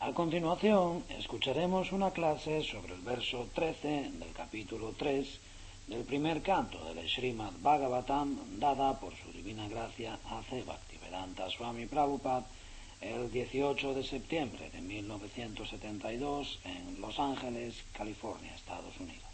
A continuación, escucharemos una clase sobre el verso 13 del capítulo 3 del primer canto del Srimad Bhagavatam, dada por su divina gracia A.C. Bhaktivedanta Swami Prabhupada el 18 de septiembre de 1972 en Los Ángeles, California, Estados Unidos.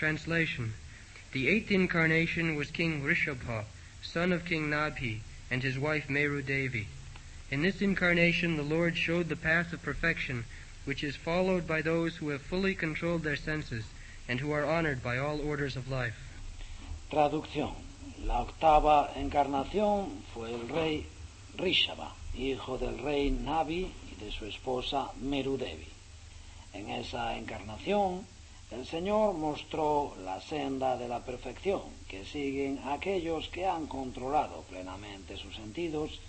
Translation. The eighth incarnation was King Rishabha, son of King Nabhi, and his wife Meru Devi. In this incarnation the Lord showed the path of perfection, which is followed by those who have fully controlled their senses and who are honored by all orders of life. Traducción. La octava encarnación fue el rey Rishabha, hijo del rey Nabhi y de su esposa Meru Devi. En esa encarnación El Señor mostró la senda de la perfección que siguen aquellos que han controlado plenamente sus sentidos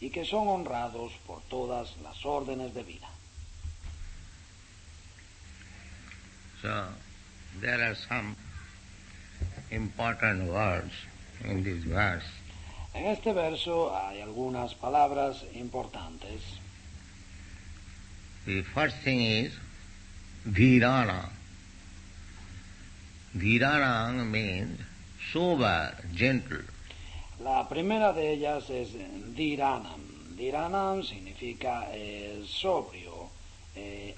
y que son honrados por todas las órdenes de vida. So, there are some important words in this verse. En este verso hay algunas palabras importantes. The first thing is dhirana. Dhirana means sober, gentle. La primera de ellas es dhiranam. Dhiranam significa sobrio,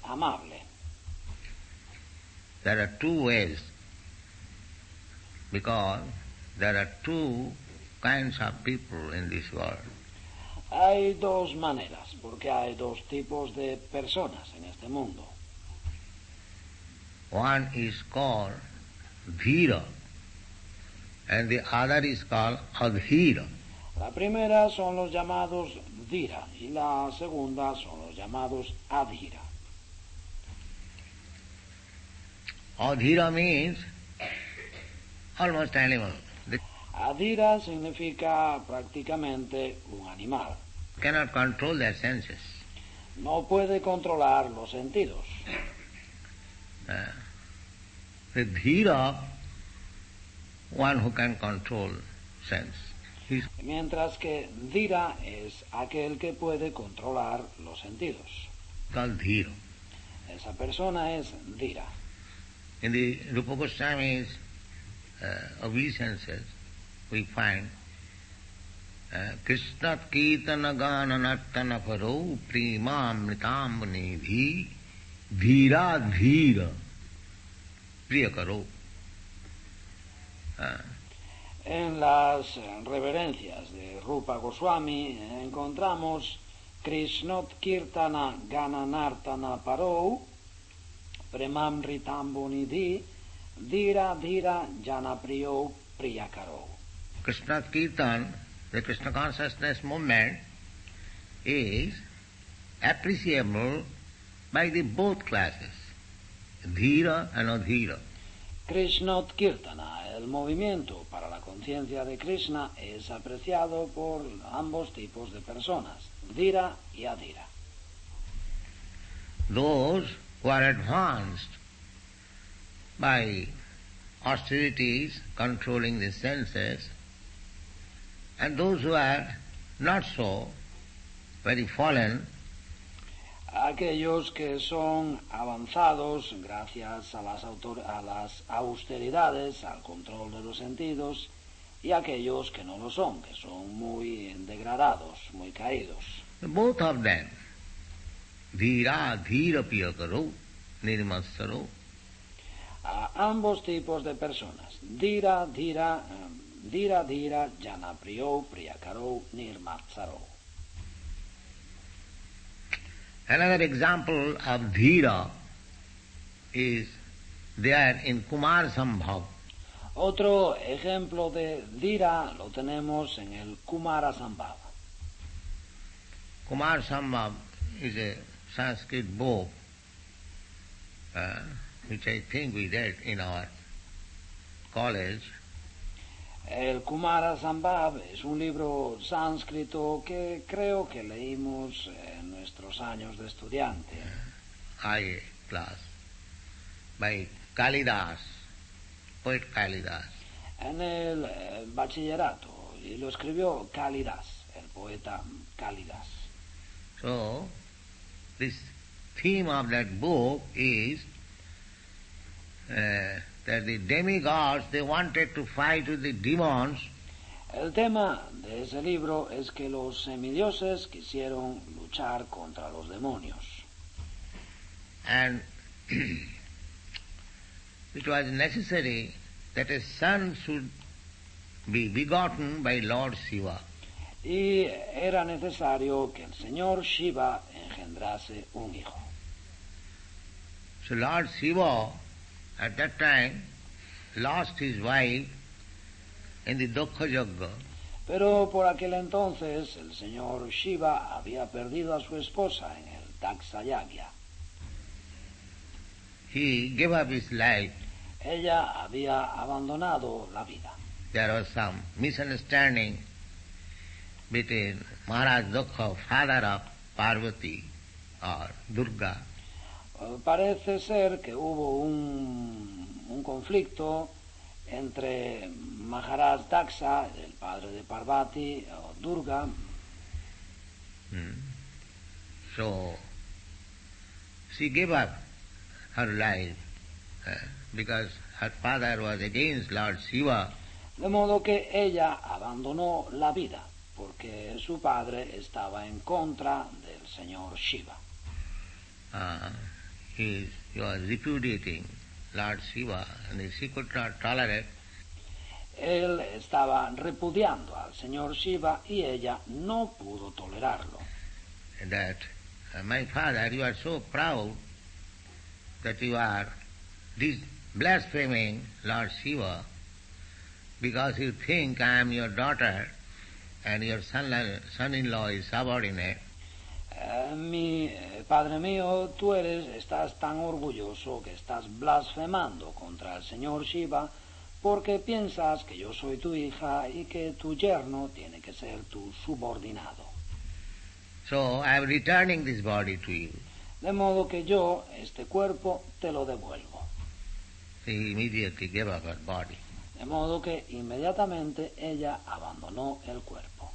amable. There are two ways, because there are two kinds of people in this world. Hay dos maneras, porque hay dos tipos de personas en este mundo. One is called dhira, and the other is called adhira. La primera son los llamados dhira y la segunda son los llamados adhira. Adhira means almost animal. They Adhira significa prácticamente un animal. cannot control their senses. No puede controlar los sentidos. The dhira, one who can control sense. He's Mientras que dhira es aquel que puede controlar los sentidos. called dhira. Esa persona es dhira. In the Rupa Goswami's obeisances, we find Krishna Kirtana Gana Nartana Paro Prima Mritamnidhi Dhira Dhira Priyakaro. En las reverencias de Rupa Goswami encontramos Krishnot Kirtana Gananartana Parou Premamritambunidhi Dhira Dhira Janapriyo Priyakaro. Krishna Kirtan, the Krishna consciousness movement, is appreciable by the both classes, Dhira and Adhira. Krishnot Kirtana, el movimiento para la conciencia de Krishna, es apreciado por ambos tipos de personas, Dhira y Adhira. Those who are advanced by austerities, controlling the senses, and those who are not so, very fallen, Aquellos que son avanzados gracias a las austeridades, al control de los sentidos, y aquellos que no lo son, que son muy degradados, muy caídos. both of them, dhira dhira piyakaro, nirmatsaro, A ambos tipos de personas, Dhira Dhira, Dhira Dhira, Janapriyo, Priyakaro, Nirmatsaro. Another example of dhira is there in Kumar Sambhav. Otro ejemplo de Dhira lo tenemos en el Kumara Sambhava. Kumar Sambhav is a Sanskrit book which I think we read in our college. El Kumara Sambhava es un libro sánscrito que creo que leímos en nuestros años de estudiante. IA class by Kalidas, poet Kalidas. En el bachillerato, y lo escribió Kalidas, el poeta Kalidas. So, this theme of that book is that the demigods, they wanted to fight with the demons. El tema de ese libro es que los semidioses quisieron luchar contra los demonios. And it was necessary that a son should be begotten by Lord Shiva. Y era necesario que el señor Shiva engendrase un hijo. So Lord Shiva at that time lost his wife in the Dukkha Yagga. Pero por aquel entonces el señor Shiva había perdido a su esposa en el Daksayagya. he gave up his life. Ella había abandonado la vida. There was some misunderstanding between Maharaj Daksha, father of Parvati or Durga. Parece ser que hubo un conflicto entre Maharaj Daksha, el padre de Parvati, o Durga. So she gave up her life because her father was against Lord Shiva. De modo que ella abandonó la vida porque su padre estaba en contra del señor Shiva. He was repudiating Lord Shiva and she could not tolerate. Él estaba repudiando al señor Shiva y ella no pudo tolerarlo. That my father, you are so proud that you are blaspheming Lord Shiva because you think I am your daughter and your son-in-law is subordinate. Padre mío, tú estás tan orgulloso que estás blasfemando contra el señor Shiva porque piensas que yo soy tu hija y que tu yerno tiene que ser tu subordinado. So I am returning this body to you. De modo que yo, este cuerpo, te lo devuelvo. She immediately gave up her body. De modo que inmediatamente ella abandonó el cuerpo.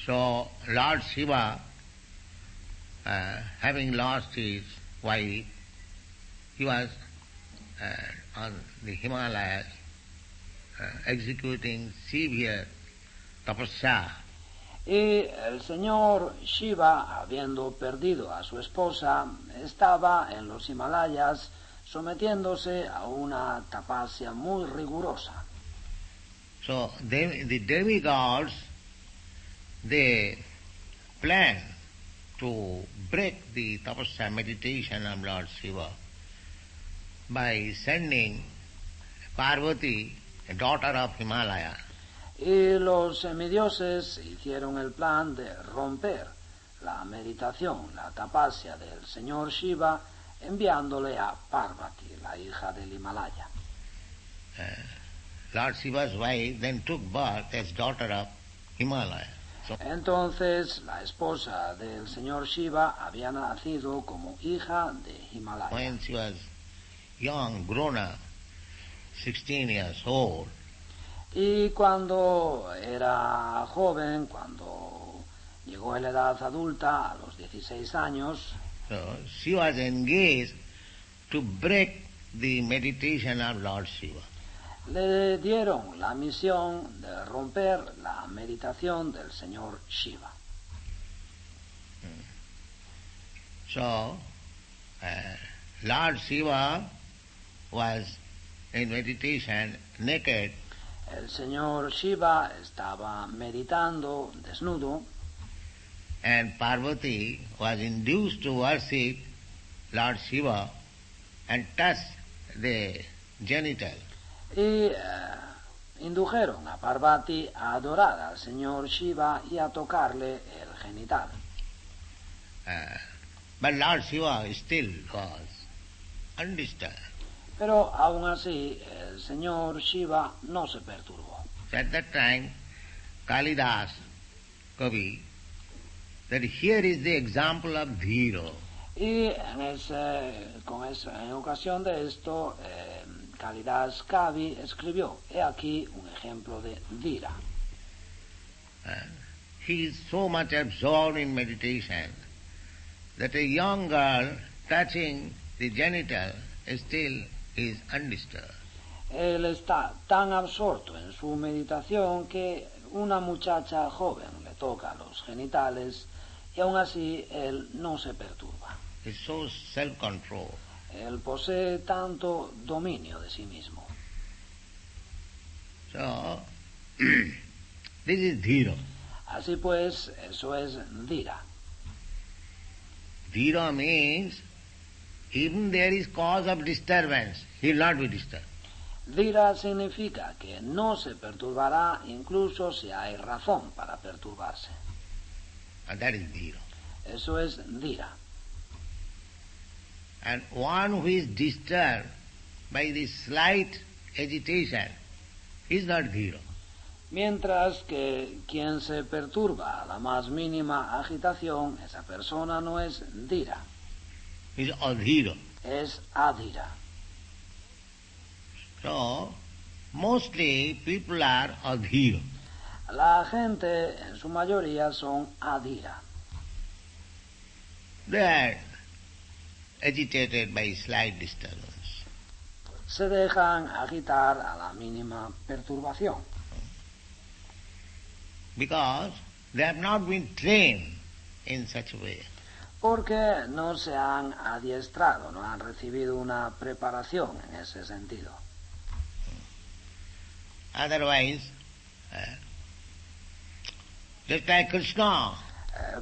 So Lord Shiva, having lost his wife, he was on the Himalayas executing severe tapasya. Y el señor Shiva, habiendo perdido a su esposa, estaba en los Himalayas sometiéndose a una tapasya muy rigurosa. So the demigods, they plan to break the tapasya meditation of Lord Shiva by sending Parvati, a daughter of Himalaya. Y los semidioses hicieron el plan de romper la meditación, la tapasya del señor Shiva, enviándole a Parvati, la hija del Himalaya. Lord Shiva's wife then took birth as daughter of Himalaya. So, entonces la esposa del señor Shiva había nacido como hija de Himalaya. when she was young, grown up, 16 years old, Y cuando era joven, cuando llegó a la edad adulta, a los 16 años, so she was engaged to break the meditation of Lord Shiva. le dieron la misión de romper la meditación del señor Shiva. So, Lord Shiva was in meditation naked, El señor Shiva estaba meditando desnudo and Parvati was induced to worship Lord Shiva and touch the genital. y indujeron a Parvati a adorar al señor Shiva y a tocarle el genital. But Lord Shiva still was undisturbed. Pero aún así el señor Shiva no se perturbó. So at that time, Kalidas Kavi, that here is the example of Dhiro. Y en ocasión de esto, Kalidas Kavi escribió, he aquí un ejemplo de Dhira. He is so much absorbed in meditation that a young girl touching the genital still is undisturbed. Él está tan absorto en su meditación que una muchacha joven le toca los genitales y aún así él no se perturba. He's so self-control. Él posee tanto dominio de sí mismo. So, this is Dhiro. Así pues, eso es Dhira. Dhiro means even there is cause of disturbance, he will not be disturbed. Dhira significa que no se perturbará incluso si hay razón para perturbarse. And that is Dhiro. Eso es Dhira. And one who is disturbed by the slight agitation is not dhira. Mientras que quien se perturba a la más mínima agitación, esa persona no es dhira, Is adhira. es adhira. So, mostly people are adhira. La gente en su mayoría son adhira. They are agitated by slight disturbance. Se dejan agitar a la mínima perturbación, Because they have not been trained in such a way. porque no se han adiestrado, no han recibido una preparación en ese sentido. Otherwise, just like Krishna,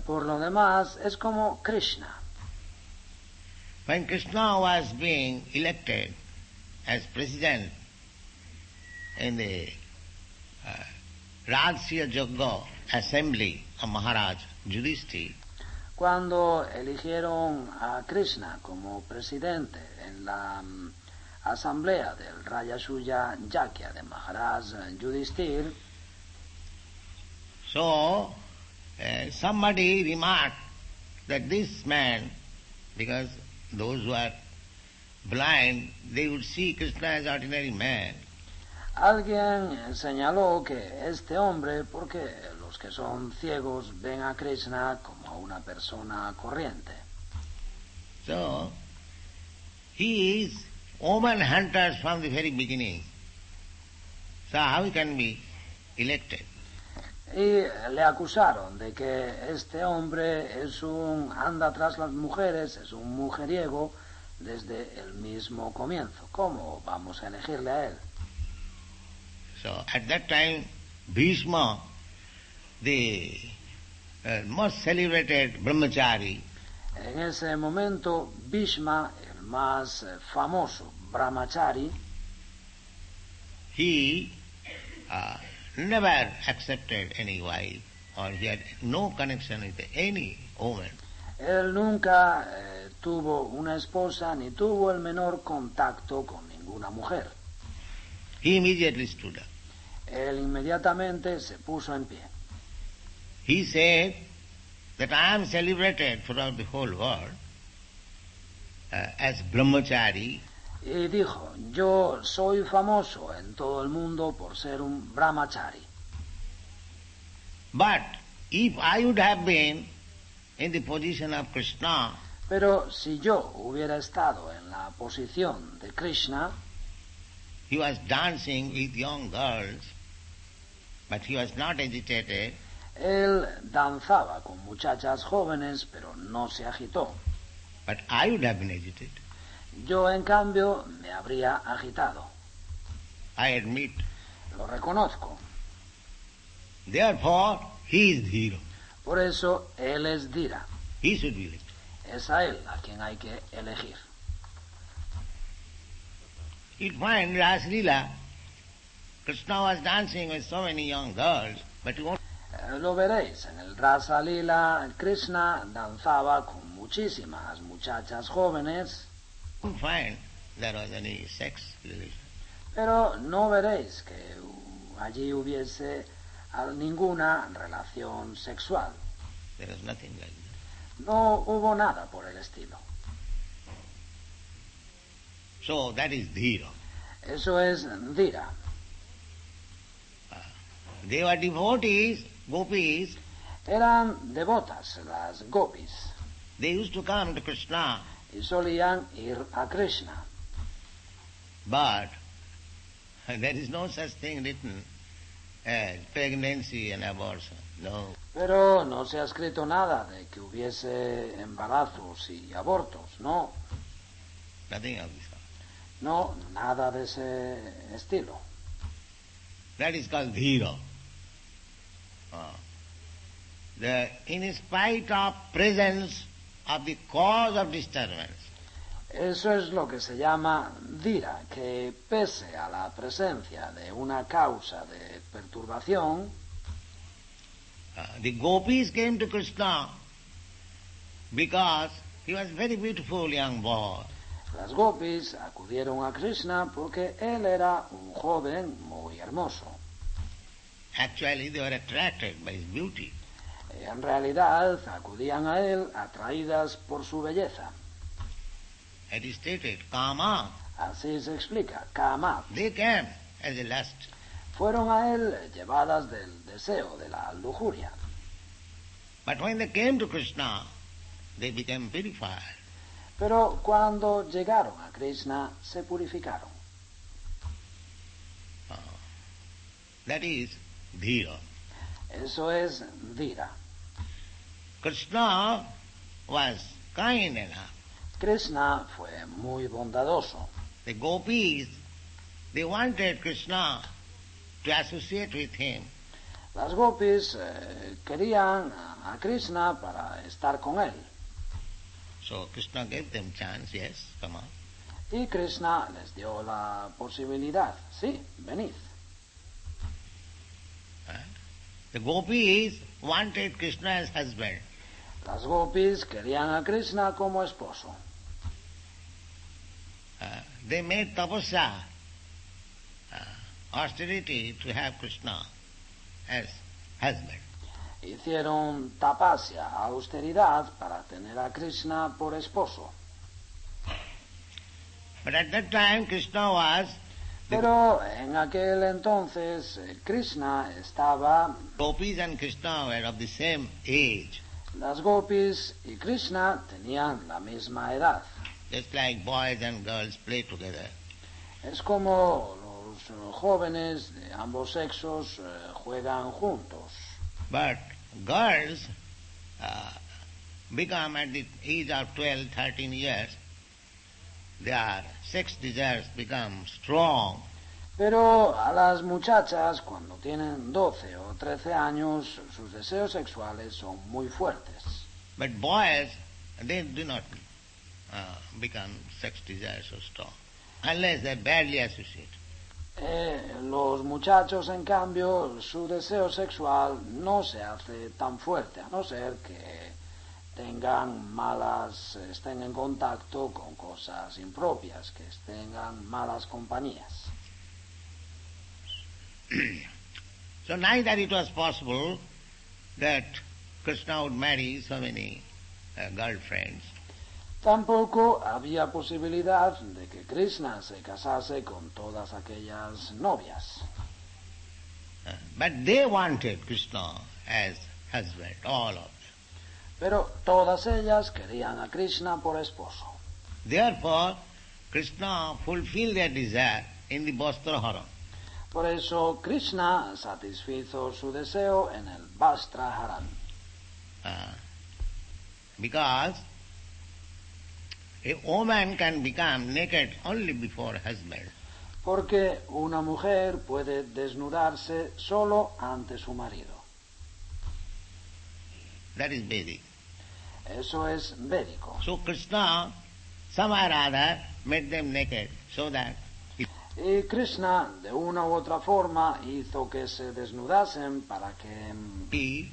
Por lo demás, es como Krishna. when Krishna was being elected as president in the Rajsya Yajna assembly of Maharaj Yudhishthira, Cuando eligieron a Krishna como presidente en la asamblea del Rajasuya Yajna de Maharaj Yudhishthir, so somebody remarked that this man, because those who are blind, they would see Krishna as ordinary man. alguien señaló que este hombre, porque los que son ciegos ven a Krishna como una persona corriente. So, he is woman hunters from the very beginning. So how he can be elected? Y le acusaron de que este hombre anda tras las mujeres, es un mujeriego desde el mismo comienzo. ¿Cómo vamos a elegirle a él? So at that time, Bhishma, the most celebrated brahmachari, En ese momento, Bhishma, el más famoso brahmachari, he never accepted any wife, or he had no connection with any woman. él nunca tuvo una esposa ni tuvo el menor contacto con ninguna mujer. He immediately stood up. Él inmediatamente se puso en pie. He said that I am celebrated throughout the whole world as brahmachari, Y dijo, yo soy famoso en todo el mundo por ser un brahmachari. but if I would have been in the position of Krishna, Pero si yo hubiera estado en la posición de Krishna, he was dancing with young girls, but he was not agitated. él danzaba con muchachas jóvenes, pero no se agitó. But I would have been agitated. Yo, en cambio, me habría agitado. I admit. Lo reconozco. Therefore, he is dhira. Por eso, él es Dhira. He should be elected. Es a él a quien hay que elegir. You'll find Raslila, Krishna was dancing with so many young girls, but he won't. Lo veréis, en el Rasa Lila, Krishna danzaba con muchísimas muchachas jóvenes, Find there was any sex relation. pero no veréis que allí hubiese ninguna relación sexual. There was nothing like that. No hubo nada por el estilo. So that is dhira. Eso es Dhira. They were devotees, gopis. Eran devotas las gopis They used to come to Krishna, y solían ir a Krishna. but there is no such thing written as pregnancy and abortion. No. Pero no se ha escrito nada de que hubiese embarazos y abortos, no, Nothing of this sort. no, nada de ese estilo. That is called dhira. In spite of presence of the cause of disturbance, Eso es lo que se llama Dhira, que pese a la presencia de una causa de perturbación, the gopis came to Krishna because He was a very beautiful young boy. Las gopis acudieron a Krishna porque él era un joven muy hermoso. Actually, they were attracted by his beauty. En realidad acudían a él atraídas por su belleza. It is stated, Kama. Así se explica, Kama. They came as a lust. Fueron a él llevadas del deseo, de la lujuria. But when they came to Krishna, they became purified. Pero cuando llegaron a Krishna, se purificaron. That is Dhira. Eso es Dhira. Krishna was kind enough. Krishna fue muy bondadoso. The gopis, they wanted Krishna to associate with him. Las gopis querían a Krishna para estar con él. So Krishna gave them chance, yes, come on. Y Krishna les dio la posibilidad, sí, venid. The gopis wanted Krishna as husband. Las gopis querían a Krishna como esposo. They made tapasya, austerity, to have Krishna as husband. Hicieron tapasya, austeridad, para tener a Krishna por esposo. But at that time Krishna was, Pero en aquel entonces Krishna estaba, gopis and Krishna were of the same age. las gopis y Krishna tenían la misma edad. Just like boys and girls play together. Es como los jóvenes de ambos sexos juegan juntos. But girls become at the age of 12, 13 years, their sex desires become strong. Pero a las muchachas, cuando tienen 12 o 13 años, sus deseos sexuales son muy fuertes. But boys, they do not become sex desires so strong, unless they are badly associated. Los muchachos, en cambio, su deseo sexual no se hace tan fuerte, a no ser que estén en contacto con cosas impropias, que tengan malas compañías. So neither it was possible that Krishna would marry so many girlfriends. Tampoco había posibilidad de que Krishna se casase con todas aquellas novias. But they wanted Krishna as husband, all of them. Pero todas ellas querían a Krishna por esposo. Therefore, Krishna fulfilled their desire in the Vastraharam. Por eso Krishna satisfizo su deseo en el Vastraharan. Because a woman can become naked only before her husband. Porque una mujer puede desnudarse solo ante su marido. That is Vedic. Eso es védico. So Krishna, somehow or other, made them naked so that Y Krishna, de una u otra forma, hizo que se desnudasen para que he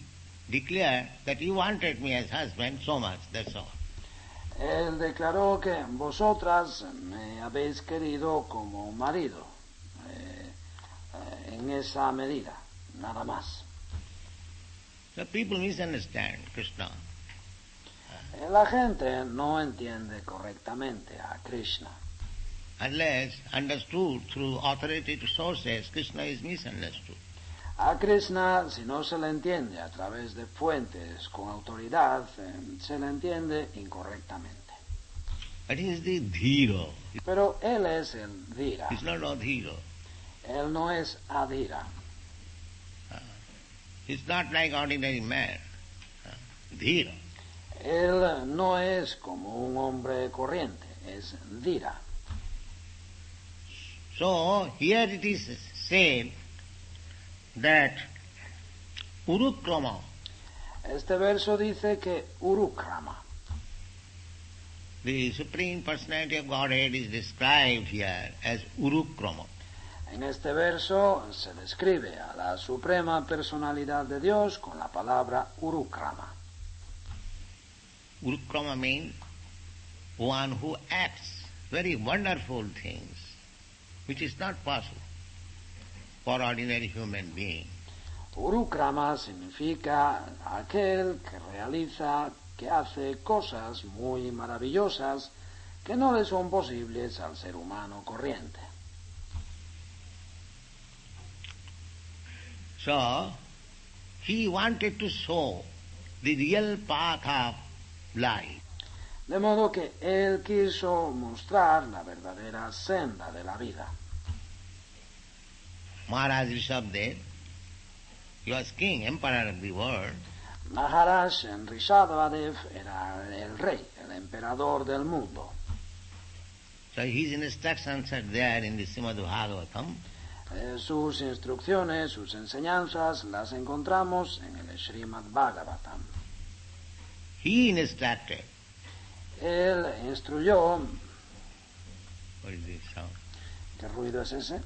declared that you wanted me as husband so much, that's all. él declaró que vosotras me habéis querido como un marido, en esa medida, nada más. So people misunderstand Krishna. La gente no entiende correctamente a Krishna. Unless understood through authoritative sources, Krishna is misunderstood. A Krishna, si no se le entiende a través de fuentes con autoridad, se le entiende incorrectamente. But he is the Dhira. Pero él es el Dhira. He's not Adhira. Él no es Adhira. He's not like ordinary man. Dhira. Él no es como un hombre corriente, es Dhira. So here it is said that Urukrama, Este verso dice que Urukrama, the Supreme Personality of Godhead, is described here as Urukrama. en este verso se describe a la Suprema Personalidad de Dios con la palabra Urukrama. Urukrama means one who acts very wonderful things, which is not possible for ordinary human being. Urukrama significa aquel que realiza, que hace cosas muy maravillosas que no le son posibles al ser humano corriente. So, he wanted to show the real path of life. De modo que él quiso mostrar la verdadera senda de la vida. Maharaj Rishabdev, he was king, emperor of the world. Maharaj Rishabdev era el rey, el emperador del mundo. So his instructions are there in the Srimad Bhagavatam. Sus instrucciones, sus enseñanzas las encontramos en el Srimad Bhagavatam. He instructed. Él instruyó. What is this sound? ¿Qué ruido es ese?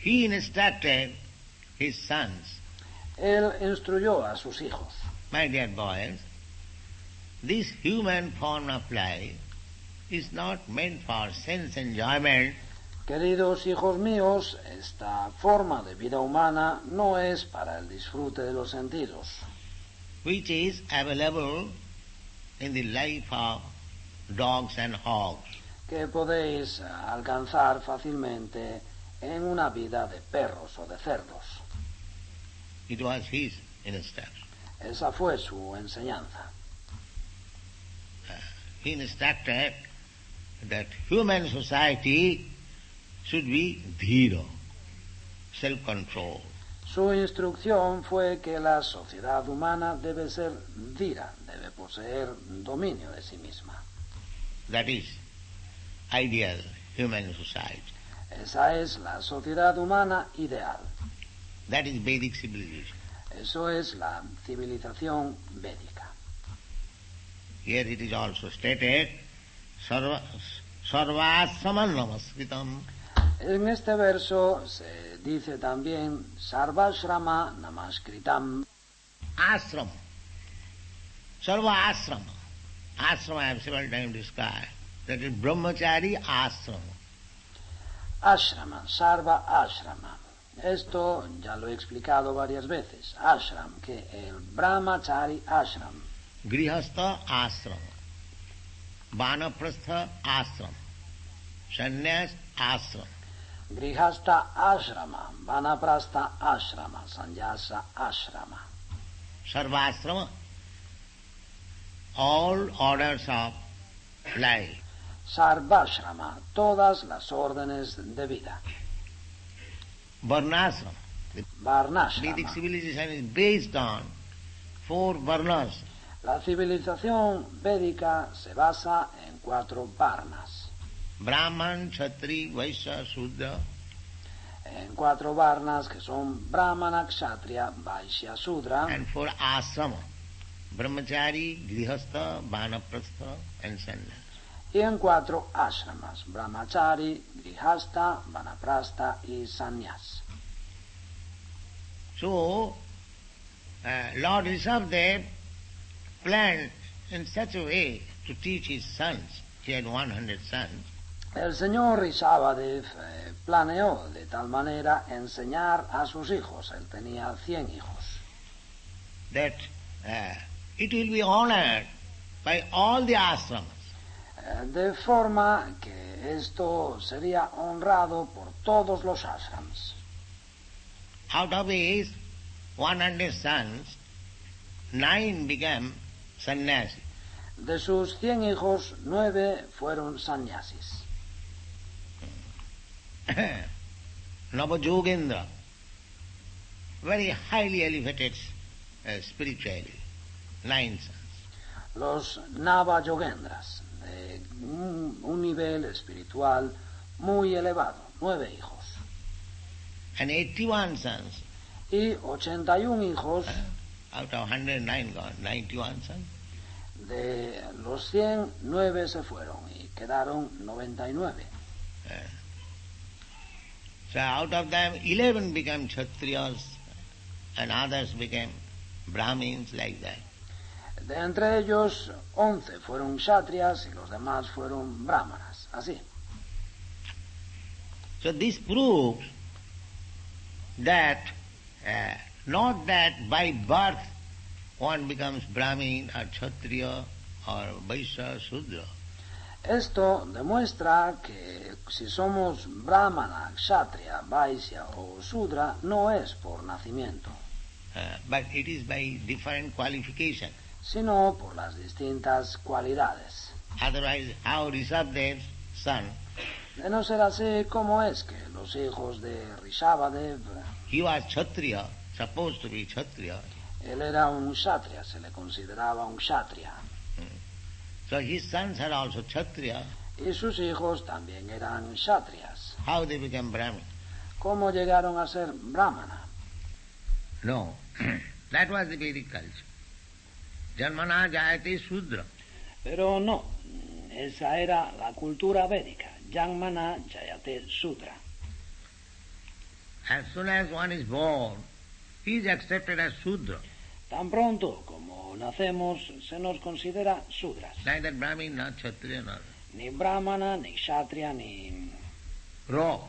He instructed his sons. Él instruyó a sus hijos. My dear boys, this human form of life is not meant for sense enjoyment. Queridos hijos míos, esta forma de vida humana no es para el disfrute de los sentidos, which is available in the life of dogs and hogs. Que podéis alcanzar fácilmente en una vida de perros o de cerdos. It was his instruction. Esa fue su enseñanza. He instructed that human society should be dhira, self-control. Su instrucción fue que la sociedad humana debe ser dhira, debe poseer dominio de sí misma. That is ideal human society. Esa es la sociedad humana ideal. That is Vedic civilization. Eso es la civilización védica. Here it is also stated, sarvasraman namaskritam. En este verso se dice también sarvasrama namaskritam. Ashram. Sarva asrama. Asrama I have several times described. That is brahmachari asrama. Ashrama, sarva ashrama. Esto ya lo he explicado varias veces. Ashram, que el brahmachari ashram. Grihastha asrama. Vanaprastha asrama. Sannyas asrama. Grihastha ashrama, vanaprastha ashrama, sannyasa ashrama. Sarvasrama. All orders of life. Sarvashrama, todas las órdenes de vida. Varnasrama. The Varnashrama. Vedic civilization is based on 4 varnas. La civilización védica se basa en 4 varnas. Brahman, Kshatri, Vaishya, Shudra. En 4 varnas que son Brahmana, Kshatriya, Vaishya, Sudra. And 4 asrama. Brahmachari, Grihastha, Vanaprastha and Sannyas. Y en 4 ashramas, Brahmachari, Grihastha, Vanaprastha y Sannyas. So, Lord Rishabdev planned in such a way to teach his sons. He had 100 sons. El señor Rishabdev planeó de tal manera enseñar a sus hijos. Él tenía 100 hijos. That it will be honored by all the ashramas. De forma que esto sería honrado por todos los ashrams. Out of his 100 sons, 9 became sannyasis. De sus 100 hijos, 9 fueron sannyasis. Navajogendra, very highly elevated spiritually, 9 sons. Los Navajogendras, de un nivel espiritual muy elevado, 9 hijos. And 81 sons. Y 81 hijos. Out of 109 gone, 91 sons. De los 100, 9 se fueron y quedaron 99. So out of them, 11 became Kshatriyas and others became Brahmins, like that. De entre ellos, 11 fueron kshatriyas y los demás fueron brahmanas. Así. So this proves that not that by birth one becomes Brahmin or Kshatriya or Vaishya, Shudra. Esto demuestra que si somos brahmana, kshatriya, vaishya o shudra, no es por nacimiento, But it is by different qualification. sino por las distintas cualidades. Otherwise, how Rishabdev's son, De no ser así, ¿cómo es que los hijos de Rishabhadev, he was Kshatriya, supposed to be Kshatriya. él era un kshatriya, se le consideraba un kshatriya, So his sons are also Kshatriya. y sus hijos también eran kshatriyas? How they became Brahmin? ¿Cómo llegaron a ser brahmana? No, that was the Vedic culture. Janmana jayate Shudra. Pero no, esa era la cultura védica, Janmana Jayate Sudra. As soon as one is born, he is accepted as Shudra. Tan pronto como nacemos, se nos considera sudras. Neither Brahmin nor Kshatriya nor Ni brahmana, ni kshatriya, ni raw.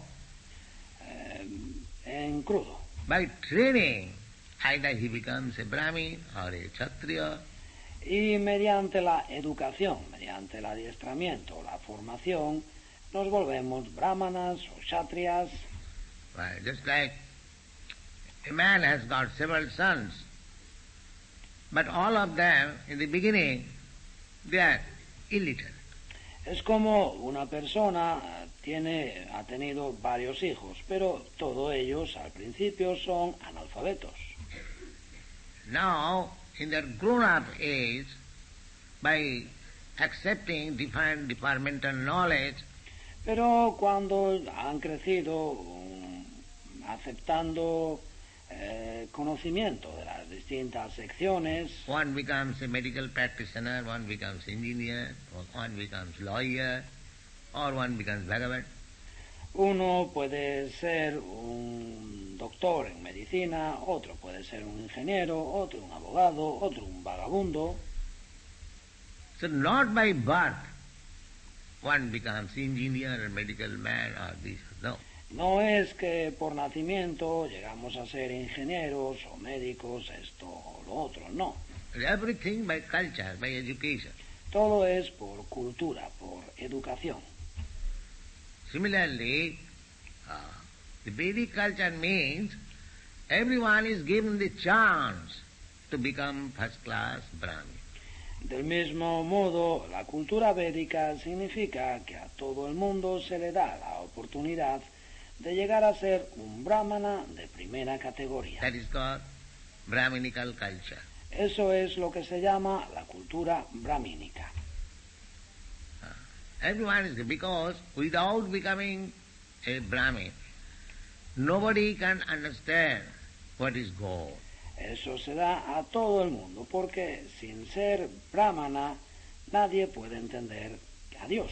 en crudo. By training, either he becomes a Brahmin or a Kshatriya. Y mediante la educación, mediante el adiestramiento, la formación, nos volvemos brahmanas o kshatriyas. Right. Just like a man has got several sons, but all of them, in the beginning, they are illiterate. Es como una persona ha tenido varios hijos, pero todos ellos al principio son analfabetos. Now, in their grown-up age, by accepting different departmental knowledge, Pero cuando han crecido aceptando conocimiento de las distintas secciones, one becomes a medical practitioner, one becomes engineer, or one becomes lawyer, or one becomes Bhagavan. uno puede ser un doctor en medicina, otro puede ser un ingeniero, otro un abogado, otro un vagabundo. So not by birth one becomes engineer or medical man or this. No. No es que por nacimiento llegamos a ser ingenieros o médicos, esto o lo otro, no. Everything by culture, by education. Todo es por cultura, por educación. Similarly, the Vedic culture means everyone is given the chance to become first-class Brahmin. Del mismo modo, la cultura védica significa que a todo el mundo se le da la oportunidad de llegar a ser un brahmana de primera categoría. That is called Brahminical culture. Eso es lo que se llama la cultura brahmínica. Everyone is, because without becoming a Brahmin, nobody can understand what is God. Eso se da a todo el mundo, porque sin ser brahmana nadie puede entender a Dios.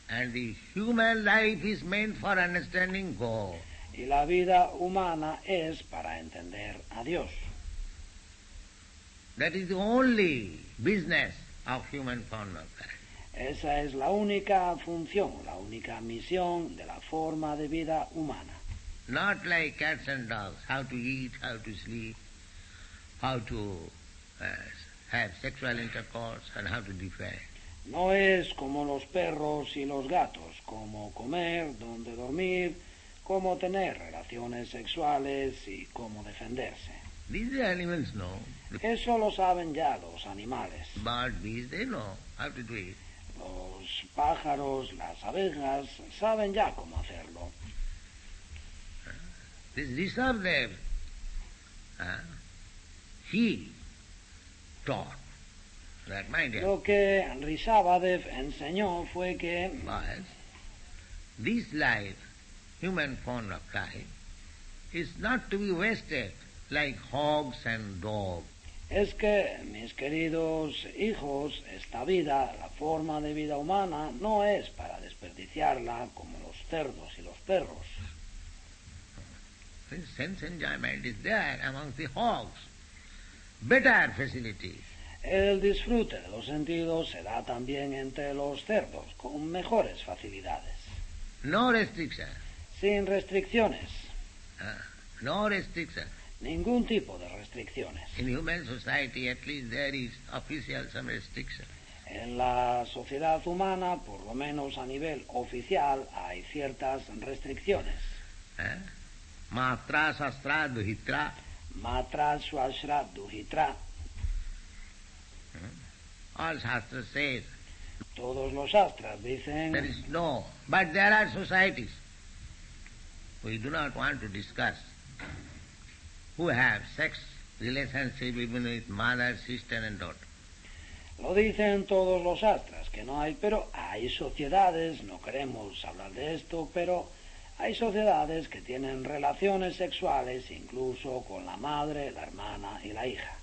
And the human life is meant for understanding God. Y la vida humana es para entender a Dios. That is the only business of human form of life. Esa es la única función, la única misión de la forma de vida humana. Not like cats and dogs, how to eat, how to sleep, how to have sexual intercourse, and how to defend. No es como los perros y los gatos, cómo comer, dónde dormir, cómo tener relaciones sexuales y cómo defenderse. These animals know. The Eso lo saben ya los animales. bird, bees, they know how to do it. Los pájaros, las abejas, saben ya cómo hacerlo. This Rishabdev, he taught that, my dear Lo que Rishabhadev enseñó fue que boys, this life, human form of life, is not to be wasted like hogs and dogs. es que, mis queridos hijos, esta vida, la forma de vida humana, no es para desperdiciarla como los cerdos y los perros. Sense enjoyment is there amongst the hogs. Better facilities. El disfrute de los sentidos se da también entre los cerdos, con mejores facilidades, No restriction. sin restricciones, No restriction. ningún tipo de restricciones. In human society, at least there is official some restriction. En la sociedad humana, por lo menos a nivel oficial, hay ciertas restricciones. Matra, sastra, duhitra. Matra, swashra, duhitra. All Shastra says Todos los shastras there dicen, is no. But there are societies. We do not want to discuss who have sex relationship even with mother, sister and daughter. lo dicen todos los shastras, que no hay, pero hay sociedades, no queremos hablar de esto, pero hay sociedades que tienen relaciones sexuales incluso con la madre, la hermana y la hija.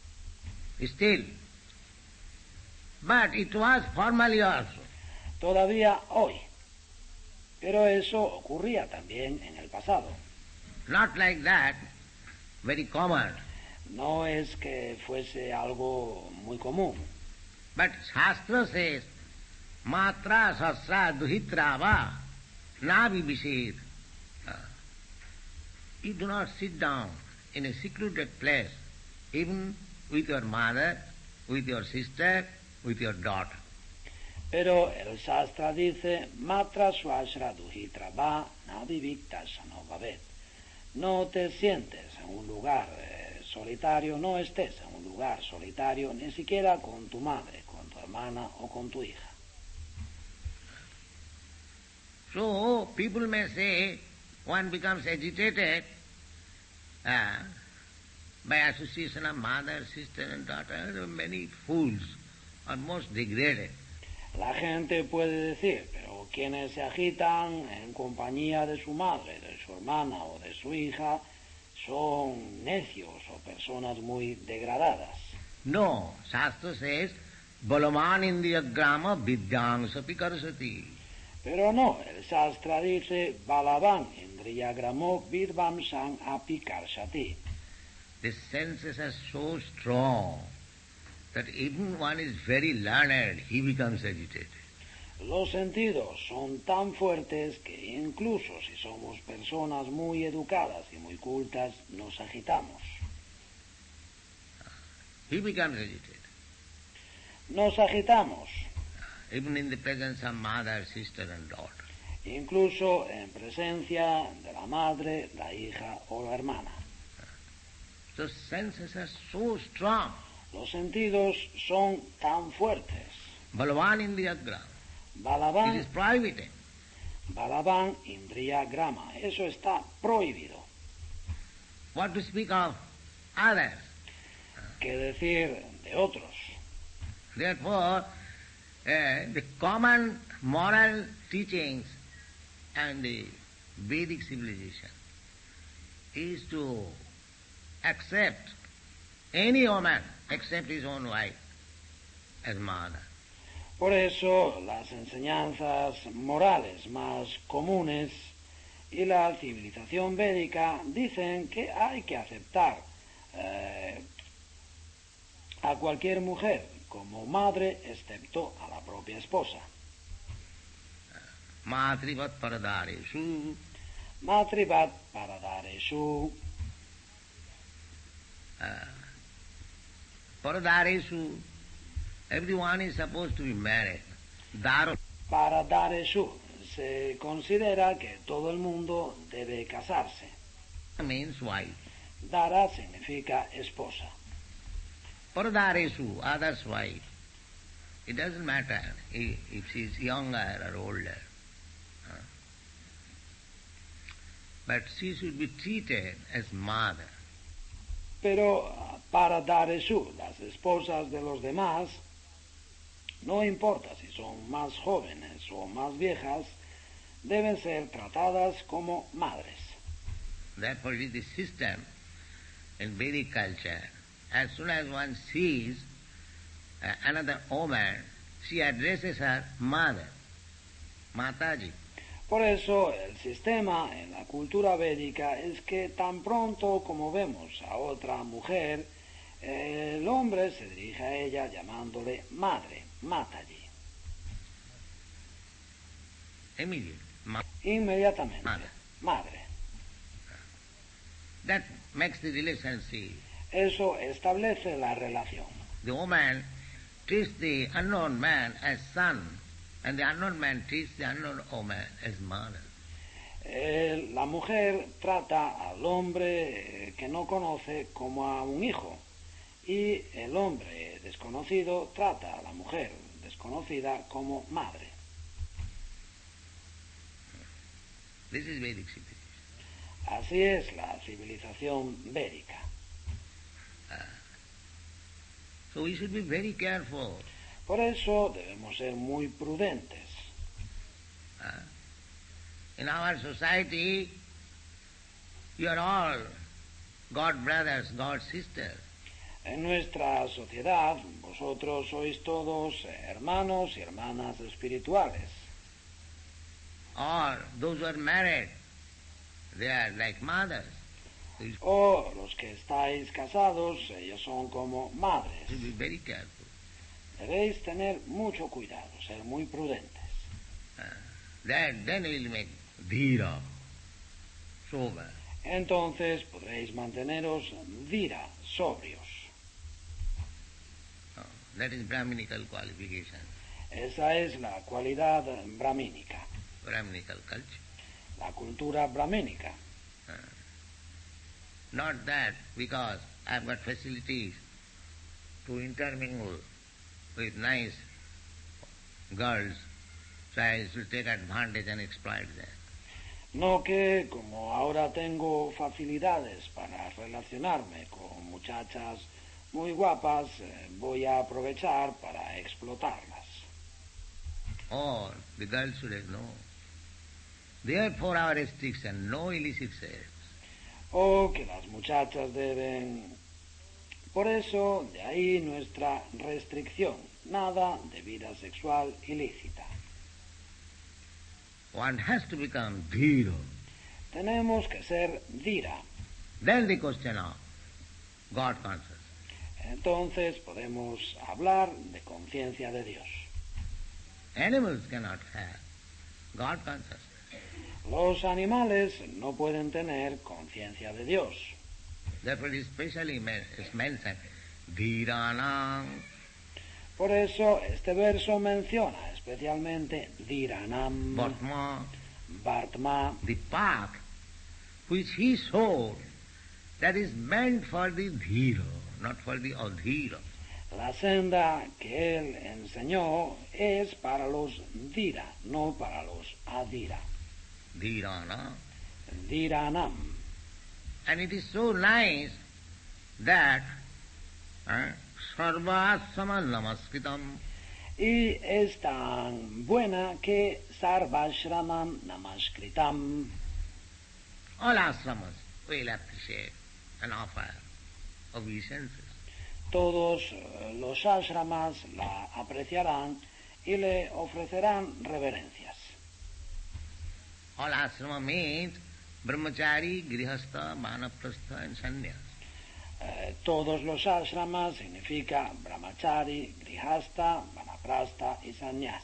Still. But it was formally also. Todavía hoy. Pero eso ocurría también en el pasado. Not like that, very common. No es que fuese algo muy común. But Shastra says, Matra, sastra, duhitra, va, navi bishir. You do not sit down in a secluded place, even with your mother, with your sister, with your daughter. Pero el Shastra dice, Matra swashra duhitra va, navivikta sanovavet. No te sientes en un lugar solitario, no estés en un lugar solitario, ni siquiera con tu madre, con tu hermana o con tu hija. So, people may say, one becomes agitated by association of mother, sister and daughter. There are many fools, almost degraded. La gente puede decir, pero quienes se agitan en compañía de su madre, de su hermana o de su hija, son necios o personas muy degradadas. No, Shastra says, Balaman Indriyagrama Vidyangsapi Karasati. Pero no, el Shastra dice, Balavan Indriyagramo Vidvamsang api karshati. The senses are so strong that even one is very learned, he becomes agitated. Los sentidos son tan fuertes que incluso si somos personas muy educadas y muy cultas, nos agitamos. He becomes agitated. Nos agitamos, Even in the presence of mother, sister and daughter. incluso en presencia de la madre, la hija o la hermana. So senses are so strong. Los sentidos son tan fuertes. Balavan Indriyagrama. It Balavan, is prohibited. Balavan Indriya Grama, eso está prohibido. What to speak of others? ¿Qué decir de otros? Therefore, the common moral teachings and the Vedic civilization is to accept any woman except his own wife as mother. Por eso las enseñanzas morales más comunes y la civilización védica dicen que hay que aceptar a cualquier mujer como madre excepto a la propia esposa. Matrivat paradareshu. Matrivat paradareshu. Paradareshu. Everyone is supposed to be married. Daro. Paradareshu. Se considera que todo el mundo debe casarse. Means wife. Dara significa esposa. Paradareshu, other's wife. It doesn't matter if she is younger or older. But she should be treated as mother. Pero para Dareshu, las esposas de los demás, no importa si son más jóvenes o más viejas, deben ser tratadas como madres. Therefore it is the system in Vedic culture. As soon as one sees another woman, she addresses her mother, Mataji. Por eso el sistema en la cultura védica es que tan pronto como vemos a otra mujer, El hombre se dirige a ella llamándole madre, Mataji. Immediately. Inmediatamente, Madre. madre. That makes the relationship. Eso establece la relación. The woman treats the unknown man as son, and the unknown man treats the unknown woman as mother. La mujer trata al hombre que no conoce como a un hijo, y el hombre desconocido trata a la mujer desconocida como madre. This is Vedic civilization. Así es la civilización védica. So we should be very careful. Por eso debemos ser muy prudentes. In our society, you are all God brothers, God sisters. En nuestra sociedad, vosotros sois todos hermanos y hermanas espirituales. Or those who are married, they are like mothers. O los que estáis casados, ellos son como madres. You should be very careful. Debéis tener mucho cuidado, ser muy prudentes. Then you will make dhira, sober. Entonces podréis manteneros dhira, sobrios. That is Brahminical qualification, Esa es la cualidad brahmínica, Brahminical culture. la cultura brahmínica. Not that because I have got facilities to intermingle with nice girls, so I should take advantage and exploit them. No que como ahora tengo facilidades para relacionarme con muchachas muy guapas, voy a aprovechar para explotarlas. Or the girls should have known. Therefore our restriction, no illicit sex. O que las muchachas deben... Por eso, de ahí nuestra restricción, nada de vida sexual ilícita. One has to become dhira. Tenemos que ser dhira. Then the question of God consciousness. Entonces podemos hablar de conciencia de Dios. Animals cannot have God consciousness. Los animales no pueden tener conciencia de Dios. Therefore it especially is mentioned dhiranam. Por eso este verso menciona especialmente Dhiranam, Bhatma, Bhartma, the path which he showed, that is meant for the dhira, not for the adhira. la senda que él enseñó es para los Dhira, no para los Adhira. Dhirana. Dhiranam. And it is so nice that sarvasama namaskritam. Y es tan buena que Sarvashramam Namaskritam. All ashramas will appreciate and offer obeisances. Todos los ashramas la apreciarán y le ofrecerán reverencias. All ashrama means brahmachari, grihastha, vanaprastha and sannyas. Todos los ashramas significa brahmachari, grihasta, vanaprastha y sannyas.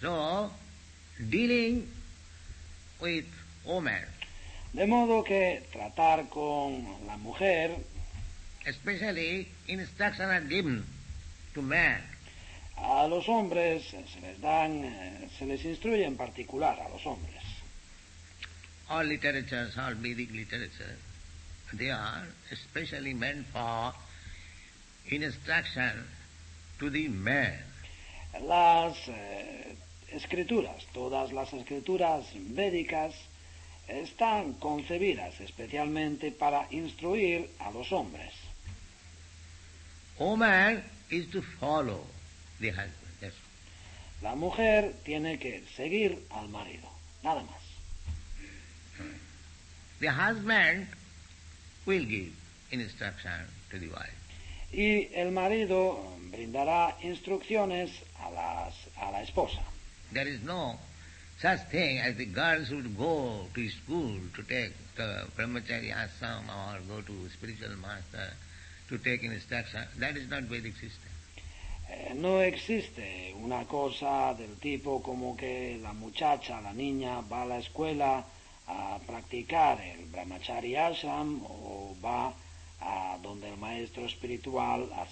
So, dealing with woman, De modo que tratar con la mujer, especially instructions are given to man. a los hombres se les instruye en particular a los hombres. All literatures, all Vedic literature, they are especially meant for instruction to the man. Las escrituras, todas las escrituras védicas, están concebidas especialmente para instruir a los hombres. Woman is to follow the husband. That's all. La mujer tiene que seguir al marido, nada más. The husband will give instruction to the wife. Y el marido brindará instrucciones a la esposa. There is no such thing as the girls would go to school to take brahmachari ashram or go to spiritual master to take instruction. That is not Vedic system. No existe una cosa del tipo como que la muchacha, la niña, va a la escuela a practicar el brahmachari ashram o va a donde el maestro espiritual a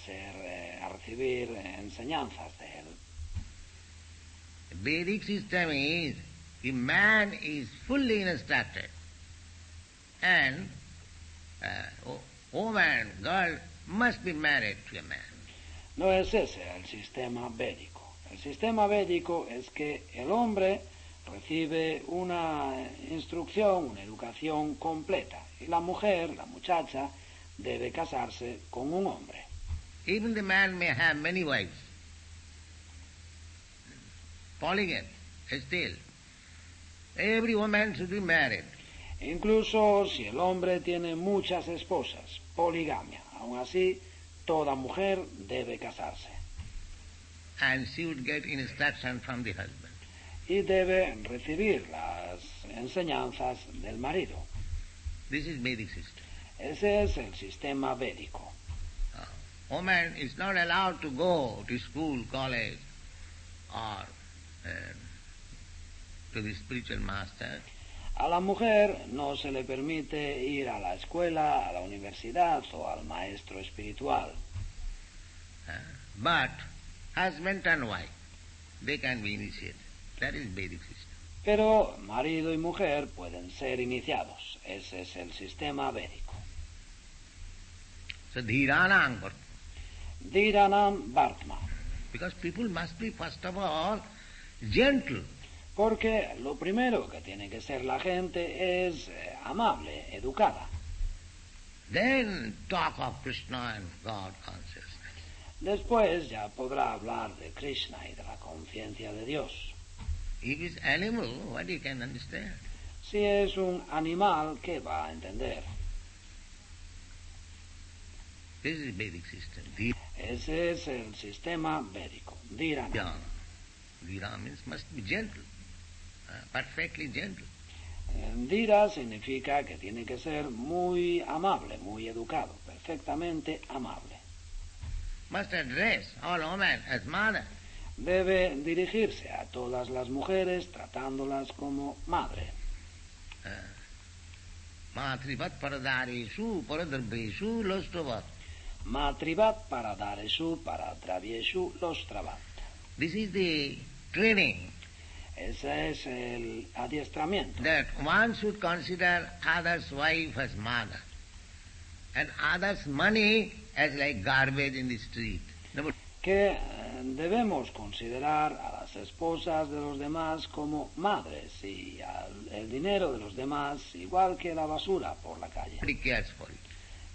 recibir enseñanzas de él. The Vedic system is, the man is fully instructed and woman, girl must be married to a man. No es ese el sistema védico. El sistema védico es que el hombre recibe una instrucción, una educación completa y la mujer, la muchacha, debe casarse con un hombre. Even the man may have many wives. Polygamy, still. Every woman should be married. Incluso si el hombre tiene muchas esposas, poligamia, aún así, toda mujer debe casarse. And she would get instruction from the husband. Y debe recibir las enseñanzas del marido. This is Vedic system. Ese es el sistema védico. Woman is not allowed to go to school, college, or to the spiritual master. A la mujer no se le permite ir a la escuela, a la universidad o al maestro espiritual. But husband and wife, they can be initiated. That is Vedic system. Pero marido y mujer pueden ser iniciados. Ese es el sistema védico. So Dhiranam, Dhiranam Bhartma. because people must be first of all gentle. Porque lo primero que tiene que ser la gente es amable, educada. Then talk of Krishna and God consciousness. Después ya podrá hablar de Krishna y de la conciencia de Dios. If it's animal, what you can understand? Si es un animal, ¿qué va a entender? This is Vedic system. Ese es el sistema védico, Dhirana. Dhira means must be gentle, perfectly gentle. Dhira significa que tiene que ser muy amable, muy educado, perfectamente amable. Must address all women as mother. Debe dirigirse a todas las mujeres tratándolas como madre. Matrivat paradareshu paradrabeshu lostravat. Matrivat paradareshu paradravyeshu lostravat. This is the training Ese es el adiestramiento. that one should consider other's wife as mother and other's money as like garbage in the street. No, Que debemos considerar a las esposas de los demás como madres y el dinero de los demás igual que la basura por la calle, nobody cares for it.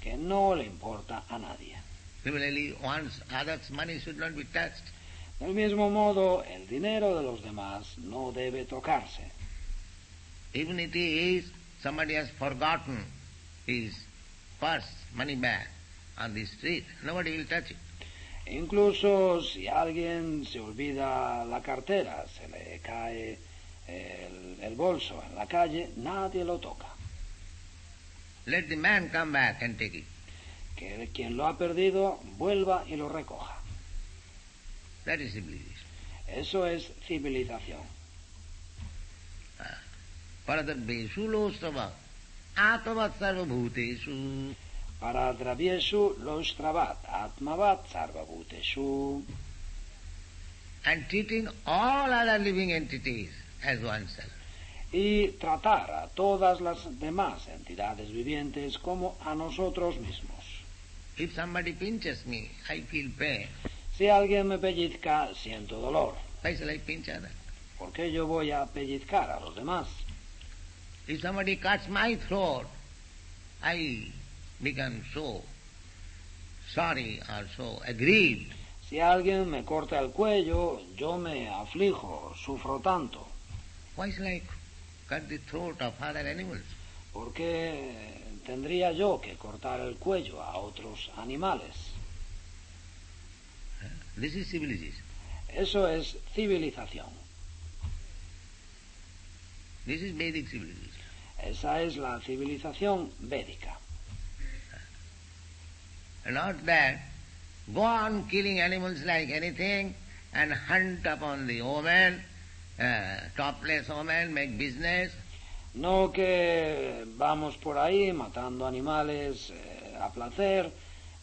que no le importa a nadie. Similarly, others' money should not be touched. Del mismo modo, el dinero de los demás no debe tocarse. Even if it is somebody has forgotten his purse, money bag on the street, nobody will touch it. Incluso si alguien se olvida la cartera, se le cae el bolso en la calle, nadie lo toca. Let the man come back and take it. Que quien lo ha perdido vuelva y lo recoja. That is civilization. Eso es civilización. Paradarbeshu lostava atavat sarvabhuteshu. Para Dravyeshu lostravat, atmavat sarvabhuteshu. And treating all other living entities as oneself. Y tratar a todas las demás entidades vivientes como a nosotros mismos. If somebody pinches me, I feel pain. Si alguien me pellizca, siento dolor. Why shall I pinch others? ¿Por qué yo voy a pellizcar a los demás? If somebody cuts my throat, I become so sorry or so aggrieved. Si alguien me corta el cuello, yo me aflijo, sufro tanto. Why shall I cut the throat of other animals? ¿Por qué tendría yo que cortar el cuello a otros animales? This is civilization. Eso es civilización. This is Vedic civilization. Esa es la civilización védica. Not that go on killing animals like anything and hunt upon the woman, topless woman, make business. No que vamos por ahí matando animales a placer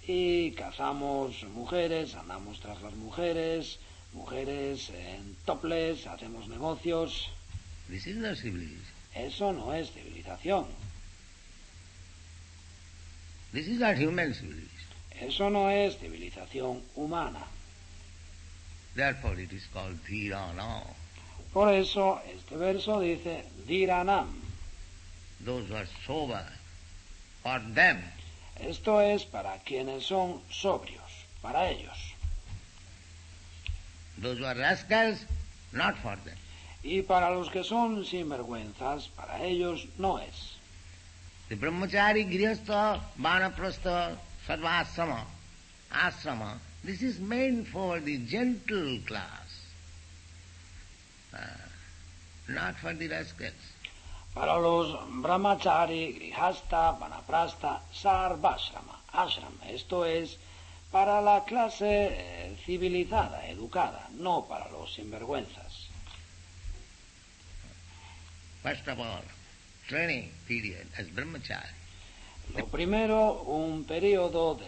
y cazamos mujeres, andamos tras las mujeres, mujeres en topless, hacemos negocios. This is not civilization. Eso no es civilización. This is not human civilization. Eso no es civilización humana. Therefore it is called Dhirana. Por eso este verso dice Dhiranam. Those who are sober, for them. Esto es para quienes son sobrios, para ellos. Those who are rascals, not for them. Y para los que son sinvergüenzas, para ellos no es. The brahmachari, grihastha, vanaprastha, sarvasrama, asrama, this is meant for the gentle class, not for the rascals. Para los brahmachari, grihasta, vanaprastha, sarvasrama, ashram, esto es para la clase civilizada, educada, no para los sinvergüenzas. First of all, training period as brahmachari. Lo primero, un periodo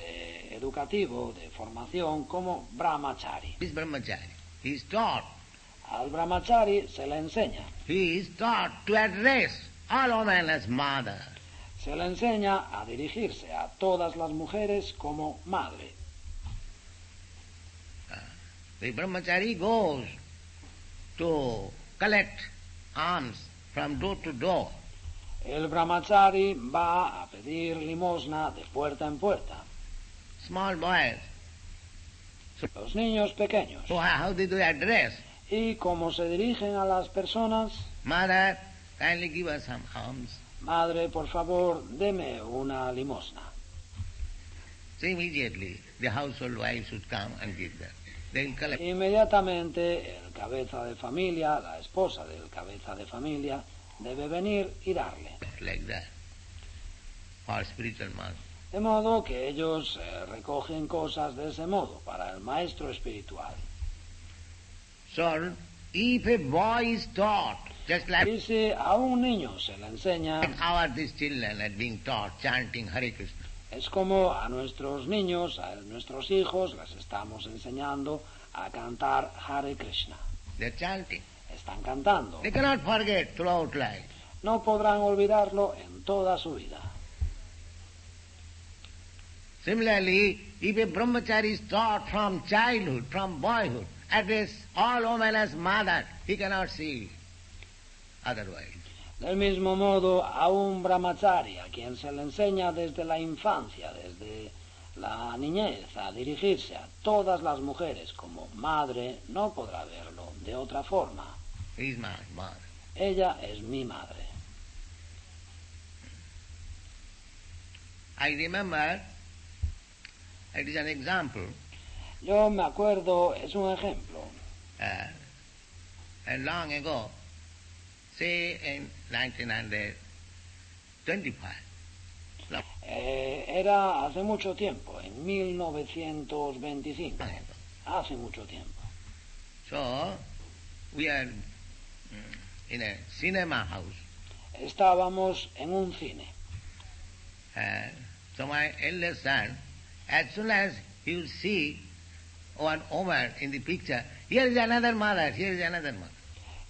educativo, de formación como brahmachari. This brahmachari, he is taught. Al brahmachari se le enseña. He is taught to address all women as mother. Se le enseña a dirigirse a todas las mujeres como madre. The brahmachari goes to collect alms from door to door. El brahmachari va a pedir limosna de puerta en puerta. Small boys. Los niños pequeños. So how did they address? Y como se dirigen a las personas, Mother, kindly give us some alms. madre, por favor, deme una limosna. So immediately the household wives would come and give them. They will collect. Inmediatamente el cabeza de familia, la esposa del cabeza de familia, debe venir y darle. Like that. For spiritual master. De modo que ellos recogen cosas de ese modo para el maestro espiritual. So if a boy is taught, just like Y si a un niño se le enseña, our these children are being taught chanting Hare Krishna. es como a nuestros niños, a nuestros hijos, les estamos enseñando a cantar Hare Krishna. They're chanting. Están cantando. They cannot forget throughout life. No podrán olvidarlo en toda su vida. Similarly, if a brahmachari is taught from childhood, from boyhood, address all women as mother, he cannot see otherwise. Del mismo modo, a un brahmachari, a quien se le enseña desde la infancia, desde la niñez, a dirigirse a todas las mujeres como madre, no podrá verlo de otra forma. He is my mother. Ella es mi madre. I remember, it is an example, Yo me acuerdo, es un ejemplo, and long ago, say in 1925, era hace mucho tiempo, en 1925, hace mucho tiempo. so we are in a cinema house. Estábamos en un cine. So my eldest son, as soon as he will see one woman in the picture, here is another mother, here is another mother.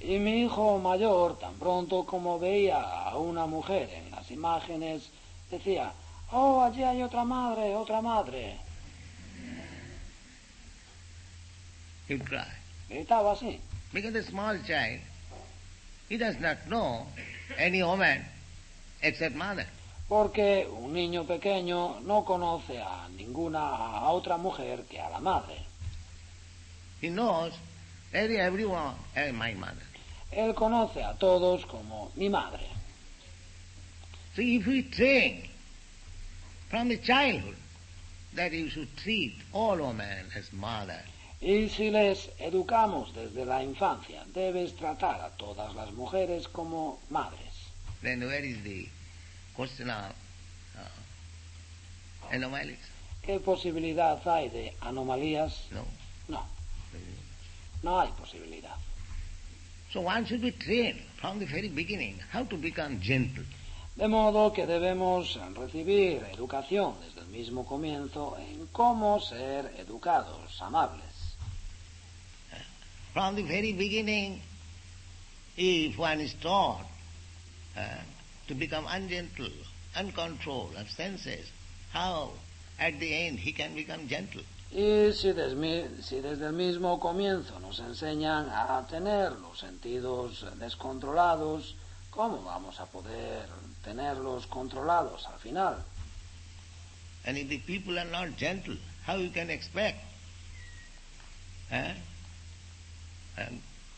Y mi hijo mayor, tan pronto como veía a una mujer en las imágenes, decía, oh, allí hay otra madre, otra madre. He would cry. Gritaba así. Because the small child, he does not know any woman except mother. Porque un niño pequeño no conoce a otra mujer que a la madre. He knows everyone as my mother. Él conoce a todos como mi madre. So if we train from the childhood that you should treat all women as mother, Y si les educamos desde la infancia, debes tratar a todas las mujeres como madres. then where is the question of anomalies? ¿Qué posibilidad hay de anomalías? No. No, no hay posibilidad. So one should be trained from the very beginning how to become gentle. De modo que debemos recibir educación desde el mismo comienzo en cómo ser educados, amables. From the very beginning, if one is taught to become ungentle, uncontrolled of senses, how at the end he can become gentle? Y si desde el mismo comienzo nos enseñan a tener los sentidos descontrolados, ¿cómo vamos a poder tenerlos controlados al final? And if the people are not gentle, how you can expect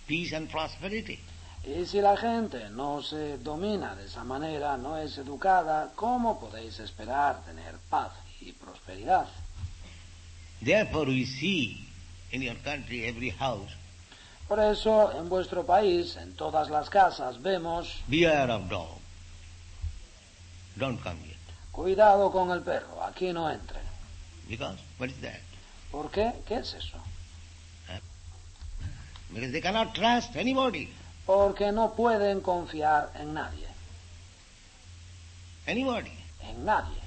peace and prosperity? Y si la gente no se domina de esa manera, no es educada, ¿cómo podéis esperar tener paz y prosperidad? Therefore we see in your country every house, Por eso, en vuestro país, en todas las casas, vemos, beware of dog. Don't come here. cuidado con el perro, aquí no entre. Because, what is that? ¿Por qué? ¿Qué es eso? Because they cannot trust anybody. Porque no pueden confiar en nadie, Anybody. en nadie.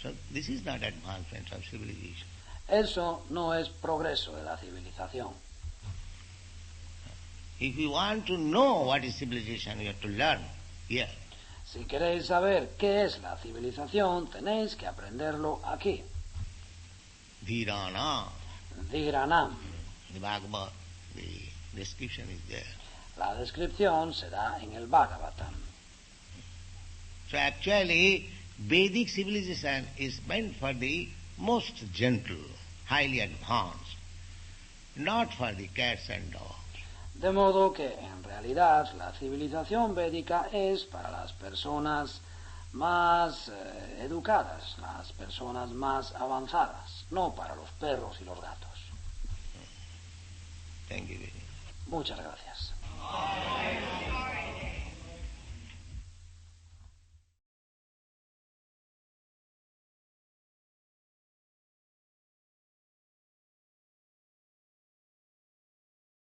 So this is not advancement of civilization. Eso no es progreso de la civilización. If you want to know what is civilization, you have to learn here. Si queréis saber qué es la civilización, tenéis que aprenderlo aquí. Dhirana. Dhiranam. The Bhagavad, the description is there. La descripción se da en el Bhagavatam. So actually, Vedic civilization is meant for the most gentle, highly advanced, not for the cats and dogs. De modo que, en realidad, la civilización védica es para las personas más educadas, las personas más avanzadas, no para los perros y los gatos. Thank you very much. Muchas gracias.